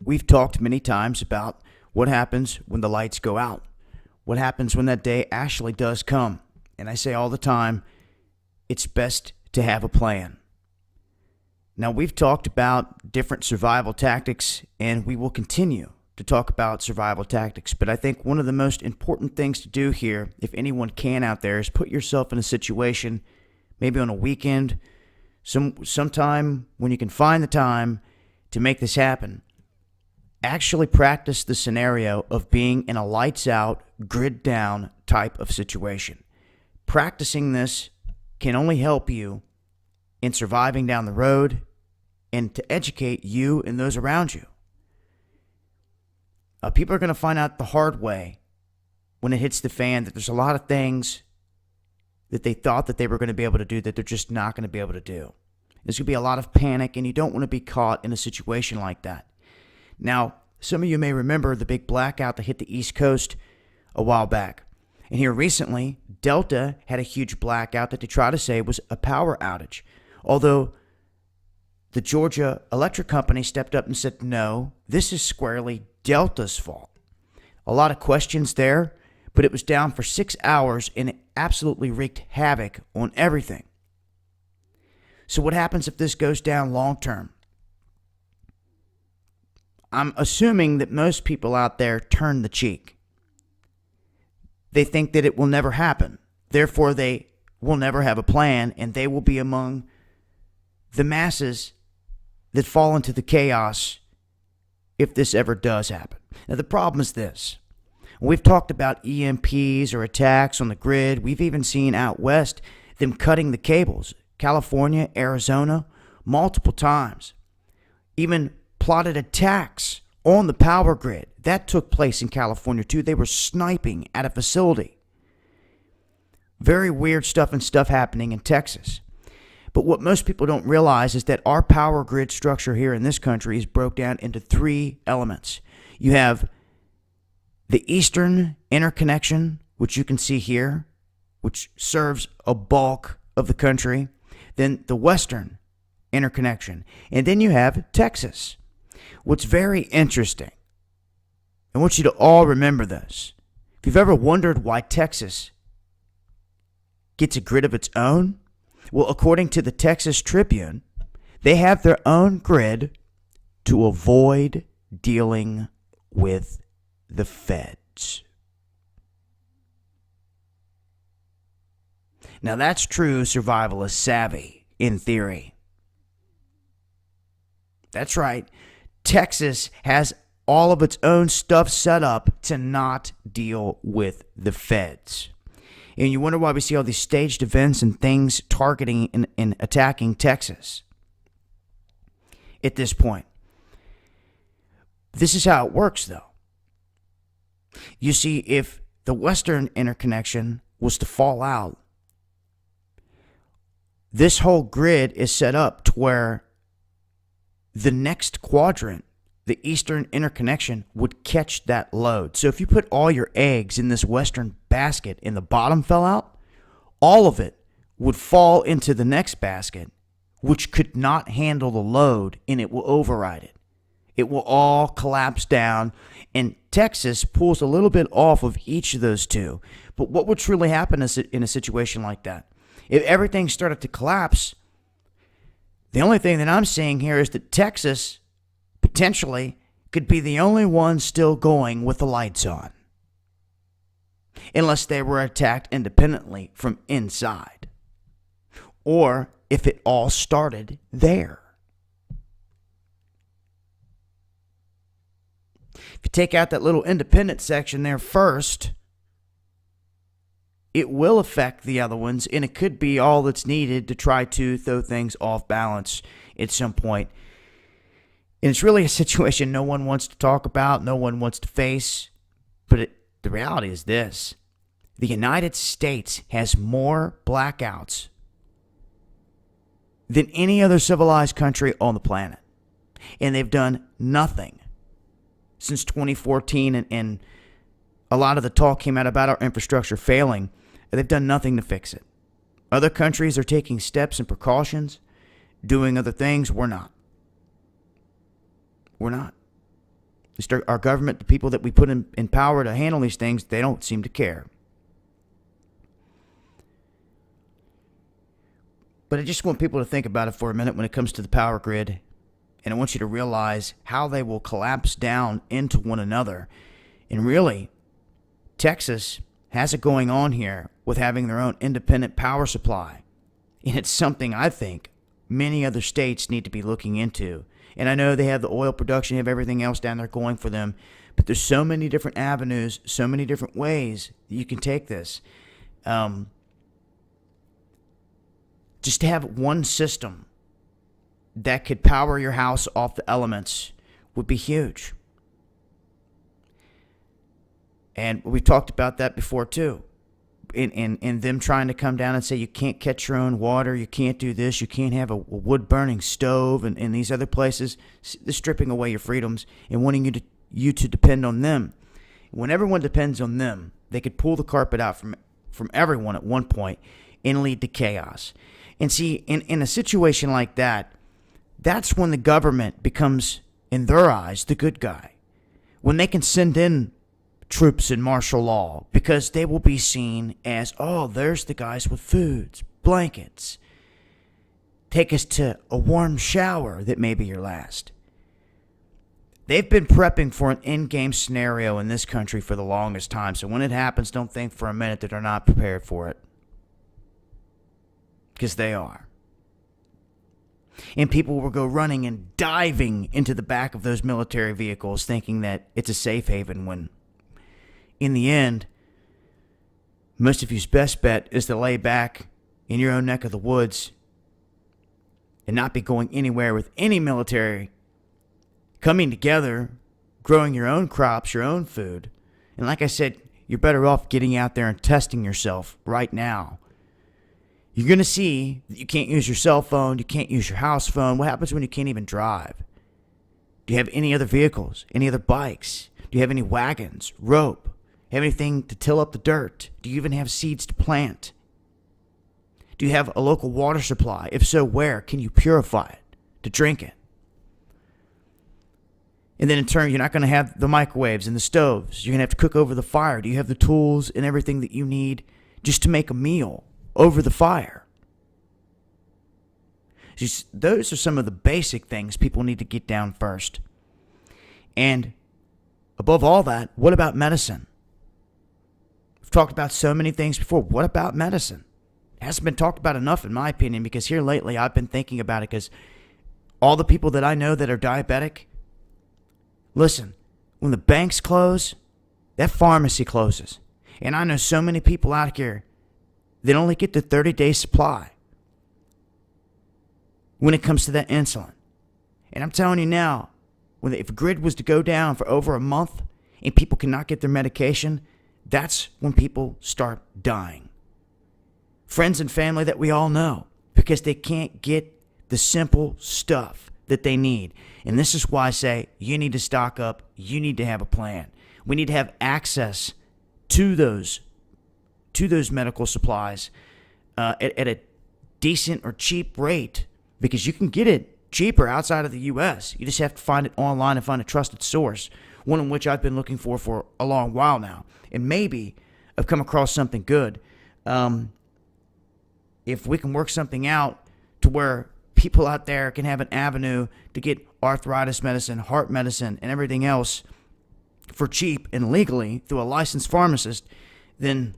We've talked many times about what happens when the lights go out. What happens when that day actually does come. And I say all the time, it's best to have a plan. Now, we've talked about different survival tactics, and we will continue to talk about survival tactics. But I think one of the most important things to do here, if anyone can out there, is put yourself in a situation, maybe on a weekend, sometime when you can find the time to make this happen. Actually practice the scenario of being in a lights out, grid down type of situation. Practicing this can only help you in surviving down the road and to educate you and those around you. People are going to find out the hard way when it hits the fan that there's a lot of things that they thought that they were going to be able to do that they're just not going to be able to do. There's going to be a lot of panic, and you don't want to be caught in a situation like that. Now, some of you may remember the big blackout that hit the East Coast a while back. And here recently, Delta had a huge blackout that they try to say was a power outage. Although the Georgia Electric Company stepped up and said, no, this is squarely Delta's fault. A lot of questions there, but it was down for 6 hours and it absolutely wreaked havoc on everything. So what happens if this goes down long term? I'm assuming that most people out there turn the cheek. They think that it will never happen. Therefore, they will never have a plan, and they will be among the masses that fall into the chaos if this ever does happen. Now, the problem is this. We've talked about EMPs or attacks on the grid. We've even seen out west them cutting the cables. California, Arizona, multiple times. Even plotted attacks on the power grid. That took place in California too. They were sniping at a facility. Very weird stuff happening in Texas. But what most people don't realize is that our power grid structure here in this country is broke down into 3 elements. You have the eastern interconnection, which you can see here, which serves a bulk of the country. Then the western interconnection. And then you have Texas. What's very interesting, I want you to all remember this. If you've ever wondered why Texas gets a grid of its own, well, according to the Texas Tribune, they have their own grid to avoid dealing with the feds. Now, that's true survivalist savvy, in theory. That's right. Texas has all of its own stuff set up to not deal with the feds. And you wonder why we see all these staged events and things targeting and attacking Texas at this point. This is how it works, though. You see, if the western interconnection was to fall out, this whole grid is set up to where the next quadrant, the eastern interconnection, would catch that load. So if you put all your eggs in this western basket and the bottom fell out, all of it would fall into the next basket, which could not handle the load, and it will override it. It will all collapse down, and Texas pulls a little bit off of each of those two. But what would truly happen in a situation like that? If everything started to collapse, the only thing that I'm seeing here is that Texas potentially could be the only one still going with the lights on. Unless they were attacked independently from inside. Or if it all started there. If you take out that little independent section there first, it will affect the other ones, and it could be all that's needed to try to throw things off balance at some point. And it's really a situation no one wants to talk about, no one wants to face. But the reality is this. The United States has more blackouts than any other civilized country on the planet. And they've done nothing since 2014, and a lot of the talk came out about our infrastructure failing. They've done nothing to fix it. Other countries are taking steps and precautions, doing other things. We're not. We're not. Our government, the people that we put in power to handle these things, they don't seem to care. But I just want people to think about it for a minute when it comes to the power grid. And I want you to realize how they will collapse down into one another. And really, Texas has it going on here with having their own independent power supply. And it's something I think many other states need to be looking into. And I know they have the oil production, they have everything else down there going for them. But there's so many different avenues, so many different ways that you can take this. Just to have one system that could power your house off the elements would be huge. And we talked about that before too. In them trying to come down and say you can't catch your own water, you can't do this, you can't have a wood-burning stove, and in these other places, they're stripping away your freedoms and wanting you to depend on them. When everyone depends on them, they could pull the carpet out from everyone at one point and lead to chaos. And see, in a situation like that, that's when the government becomes, in their eyes, the good guy. When they can send in troops in martial law, because they will be seen as, oh, there's the guys with foods, blankets. Take us to a warm shower that may be your last. They've been prepping for an in-game scenario in this country for the longest time, so when it happens, don't think for a minute that they're not prepared for it. Because they are. And people will go running and diving into the back of those military vehicles thinking that it's a safe haven, when in the end, most of you's best bet is to lay back in your own neck of the woods and not be going anywhere with any military, coming together, growing your own crops, your own food. And like I said, you're better off getting out there and testing yourself right now. You're going to see that you can't use your cell phone, you can't use your house phone. What happens when you can't even drive? Do you have any other vehicles, any other bikes? Do you have any wagons, rope? Have anything to till up the dirt? Do you even have seeds to plant? Do you have a local water supply? If so, where? Can you purify it to drink it? And then in turn, you're not going to have the microwaves and the stoves. You're going to have to cook over the fire. Do you have the tools and everything that you need just to make a meal over the fire? Just, those are some of the basic things people need to get down first. And above all that, what about medicine? We've talked about so many things before. What about medicine? It hasn't been talked about enough, in my opinion, because here lately I've been thinking about it, because all the people that I know that are diabetic, listen, when the banks close, that pharmacy closes. And I know so many people out here that only get the 30-day supply when it comes to that insulin. And I'm telling you now, if a grid was to go down for over a month and people cannot get their medication, that's when people start dying. Friends and family that we all know, because they can't get the simple stuff that they need. And this is why I say you need to stock up. You need to have a plan. We need to have access to those medical supplies at a decent or cheap rate, because you can get it cheaper outside of the U.S. You just have to find it online and find a trusted source, one in which I've been looking for a long while now. And maybe I've come across something good. If we can work something out to where people out there can have an avenue to get arthritis medicine, heart medicine, and everything else for cheap and legally through a licensed pharmacist, then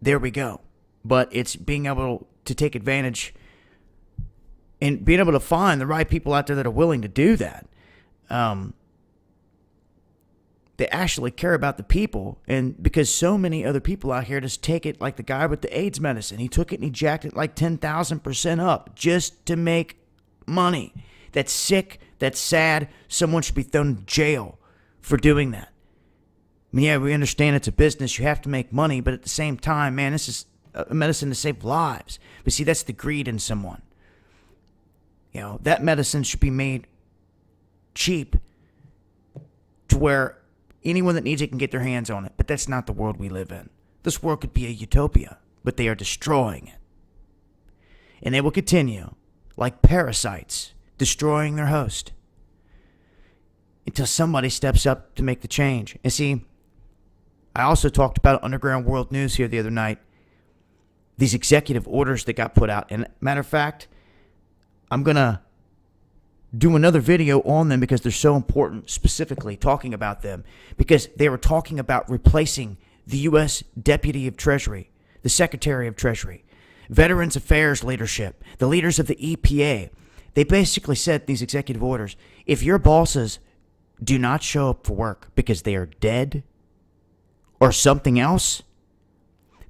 there we go. But it's being able to take advantage and being able to find the right people out there that are willing to do that. They actually care about the people, and because so many other people out here just take it like the guy with the AIDS medicine. He took it and he jacked it like 10,000% up just to make money. That's sick. That's sad. Someone should be thrown in jail for doing that. I mean, yeah, we understand it's a business. You have to make money, but at the same time, man, this is a medicine to save lives. But see, that's the greed in someone. You know, that medicine should be made cheap to where anyone that needs it can get their hands on it. But that's not the world we live in. This world could be a utopia, but they are destroying it. And they will continue, like parasites, destroying their host. until somebody steps up to make the change. And see, I also talked about Underground World News here the other night. These executive orders that got put out. And matter of fact, I'm going to do another video on them because they're so important, specifically talking about them. Because they were talking about replacing the U.S. Deputy of Treasury, the Secretary of Treasury, Veterans Affairs leadership, the leaders of the EPA. They basically said, these executive orders, if your bosses do not show up for work because they are dead or something else,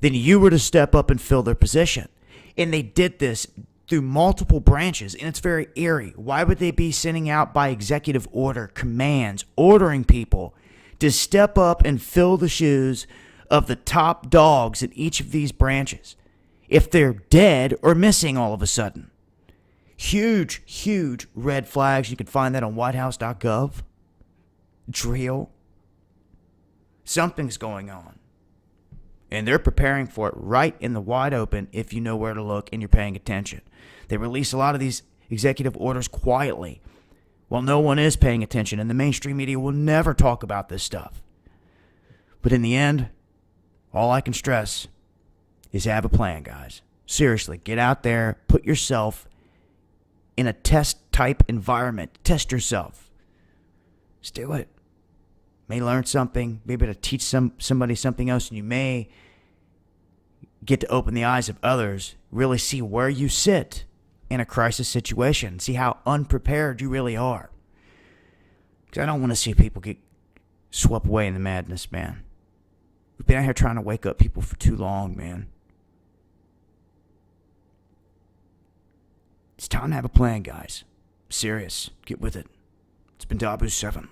then you were to step up and fill their position. And they did this through multiple branches, and it's very eerie. Why would they be sending out by executive order commands, ordering people to step up and fill the shoes of the top dogs in each of these branches if they're dead or missing all of a sudden? Huge, huge red flags. You can find that on whitehouse.gov. It's real. Something's going on. And they're preparing for it right in the wide open if you know where to look and you're paying attention. They release a lot of these executive orders quietly while no one is paying attention, and the mainstream media will never talk about this stuff. But in the end, all I can stress is have a plan, guys. Seriously, get out there, put yourself in a test-type environment. Test yourself. Just do it. May learn something, be able to teach somebody something else, and you may get to open the eyes of others, really see where you sit in a crisis situation, see how unprepared you really are. Because I don't want to see people get swept away in the madness, man. We've been out here trying to wake up people for too long, man. It's time to have a plan, guys. Serious. Get with it. It's been Dabu 7.